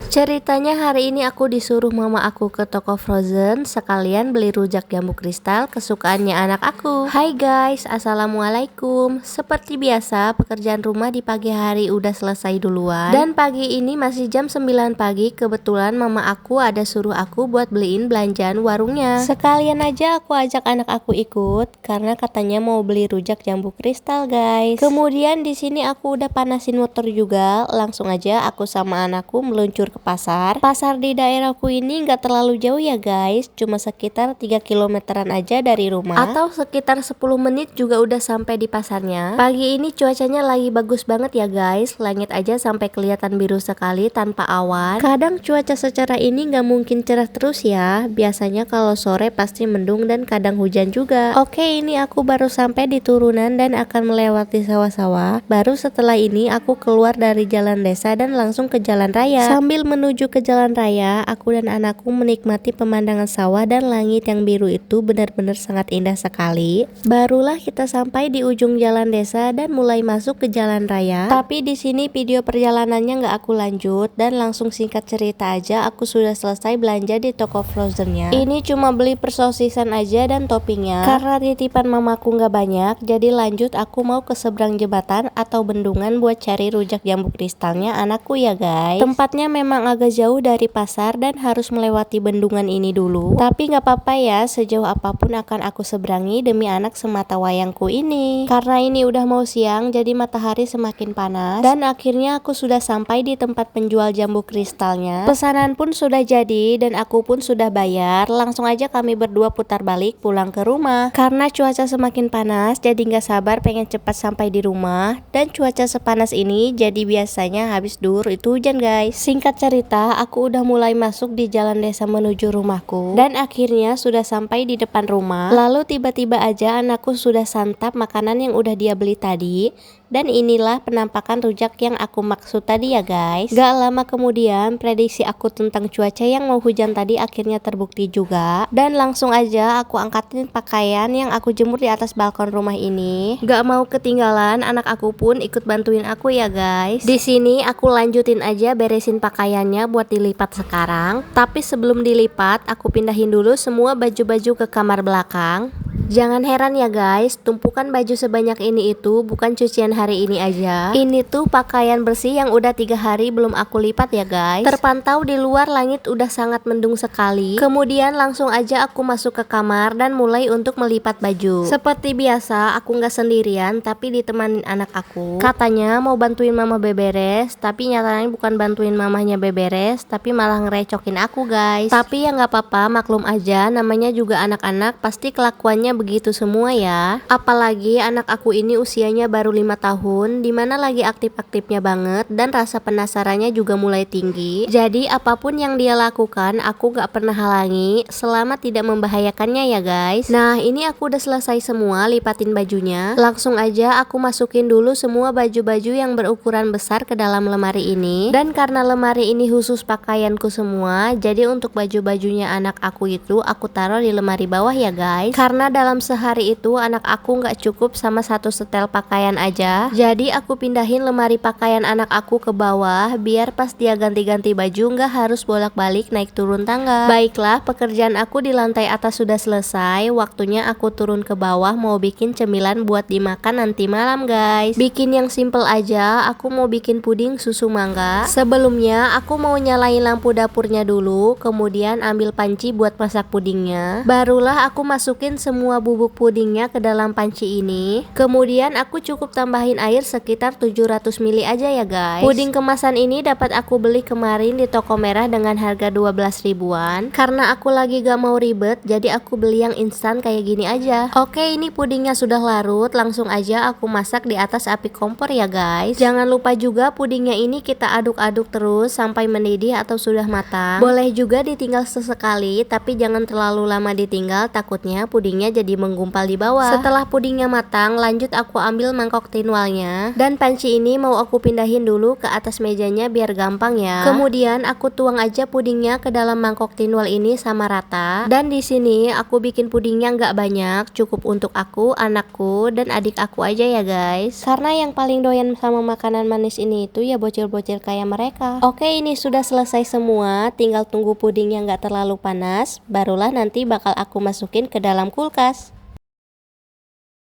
Ceritanya hari ini aku disuruh mama aku ke toko frozen sekalian beli rujak jambu kristal kesukaannya anak aku. Hai guys, assalamualaikum. Seperti biasa pekerjaan rumah di pagi hari udah selesai duluan. Dan pagi ini masih jam 9 pagi, kebetulan mama aku ada suruh aku buat beliin belanjaan warungnya. Sekalian aja aku ajak anak aku ikut karena katanya mau beli rujak jambu kristal guys. Kemudian di sini aku udah panasin motor juga, langsung aja aku sama anakku meluncur ke pasar. Pasar di daerahku ini nggak terlalu jauh ya guys, cuma sekitar 3 kilometeran aja dari rumah, atau sekitar 10 menit juga udah sampai di pasarnya. Pagi ini cuacanya lagi bagus banget ya guys, langit aja sampai kelihatan biru sekali tanpa awan. Kadang cuaca secara ini nggak mungkin cerah terus ya, biasanya kalau sore pasti mendung dan kadang hujan juga. Oke, ini aku baru sampai di turunan dan akan melewati sawah-sawah. Baru setelah ini aku keluar dari jalan desa dan langsung ke jalan raya. Sambil menuju ke jalan raya, aku dan anakku menikmati pemandangan sawah dan langit yang biru itu benar-benar sangat indah sekali. Barulah kita sampai di ujung jalan desa dan mulai masuk ke jalan raya. Tapi di sini video perjalanannya nggak aku lanjut dan langsung singkat cerita aja, aku sudah selesai belanja di toko frozennya. Ini cuma beli persosisan aja dan toppingnya. Karena titipan mamaku nggak banyak, jadi lanjut aku mau ke seberang jembatan atau bendungan buat cari rujak jambu kristalnya anakku ya guys. Tempatnya memang agak jauh dari pasar dan harus melewati bendungan ini dulu. Tapi nggak apa-apa ya, sejauh apapun akan aku seberangi demi anak semata wayangku ini. Karena ini udah mau siang, jadi matahari semakin panas. Dan akhirnya aku sudah sampai di tempat penjual jambu kristalnya. Pesanan pun sudah jadi dan aku pun sudah bayar. Langsung aja kami berdua putar balik pulang ke rumah. Karena cuaca semakin panas, jadi nggak sabar pengen cepat sampai di rumah. Dan cuaca sepanas ini, jadi biasanya habis duhur itu hujan guys. Singkat cerita, aku udah mulai masuk di jalan desa menuju rumahku. Dan akhirnya sudah sampai di depan rumah. Lalu tiba-tiba aja anakku sudah santap makanan yang udah dia beli tadi. Dan inilah penampakan rujak yang aku maksud tadi ya guys. Gak lama kemudian prediksi aku tentang cuaca yang mau hujan tadi akhirnya terbukti juga. Dan langsung aja aku angkatin pakaian yang aku jemur di atas balkon rumah ini. Gak mau ketinggalan, anak aku pun ikut bantuin aku ya guys. Di sini aku lanjutin aja beresin pakaiannya buat dilipat sekarang. Tapi sebelum dilipat, aku pindahin dulu semua baju-baju ke kamar belakang. Jangan heran ya guys, tumpukan baju sebanyak ini itu bukan cucian hari ini aja. Ini tuh pakaian bersih yang udah 3 hari belum aku lipat ya guys. Terpantau di luar langit udah sangat mendung sekali. Kemudian langsung aja aku masuk ke kamar dan mulai untuk melipat baju. Seperti biasa, aku nggak sendirian tapi ditemanin anak aku. Katanya mau bantuin mama beberes, tapi nyatanya bukan bantuin mamanya beberes, tapi malah ngerecokin aku guys. Tapi ya nggak apa-apa, maklum aja, namanya juga anak-anak, pasti kelakuannya begitu semua ya. Apalagi anak aku ini usianya baru 5 tahun, dimana lagi aktif-aktifnya banget dan rasa penasarannya juga mulai tinggi. Jadi apapun yang dia lakukan aku gak pernah halangi selama tidak membahayakannya ya guys. Nah ini aku udah selesai semua lipatin bajunya. Langsung aja aku masukin dulu semua baju-baju yang berukuran besar ke dalam lemari ini. Dan karena lemari ini khusus pakaianku semua, jadi untuk baju-bajunya anak aku itu aku taruh di lemari bawah ya guys. Karena dalam sehari itu anak aku nggak cukup sama satu setel pakaian aja, jadi aku pindahin lemari pakaian anak aku ke bawah biar pas dia ganti-ganti baju nggak harus bolak-balik naik turun tangga. Baiklah, pekerjaan aku di lantai atas sudah selesai, waktunya aku turun ke bawah mau bikin cemilan buat dimakan nanti malam guys. Bikin yang simple aja, aku mau bikin puding susu mangga. Sebelumnya aku mau nyalain lampu dapurnya dulu, kemudian ambil panci buat masak pudingnya. Barulah aku masukin semua bubuk pudingnya ke dalam panci ini. Kemudian aku cukup tambahin air sekitar 700 ml aja ya guys. Puding kemasan ini dapat aku beli kemarin di toko merah dengan harga 12 ribuan. Karena aku lagi gak mau ribet, jadi aku beli yang instan kayak gini aja. Oke, ini pudingnya sudah larut, langsung aja aku masak di atas api kompor ya guys. Jangan lupa juga pudingnya ini kita aduk-aduk terus sampai mendidih atau sudah matang. Boleh juga ditinggal sesekali, tapi jangan terlalu lama ditinggal, takutnya pudingnya jadi jadi menggumpal di bawah. Setelah pudingnya matang, lanjut aku ambil mangkok tinwalnya. Dan panci ini mau aku pindahin dulu ke atas mejanya biar gampang ya. Kemudian aku tuang aja pudingnya ke dalam mangkok tinwal ini sama rata. Dan di sini aku bikin pudingnya nggak banyak, cukup untuk aku, anakku, dan adik aku aja ya guys. Karena yang paling doyan sama makanan manis ini itu ya bocil-bocil kayak mereka. Oke, ini sudah selesai semua, tinggal tunggu pudingnya nggak terlalu panas, barulah nanti bakal aku masukin ke dalam kulkas.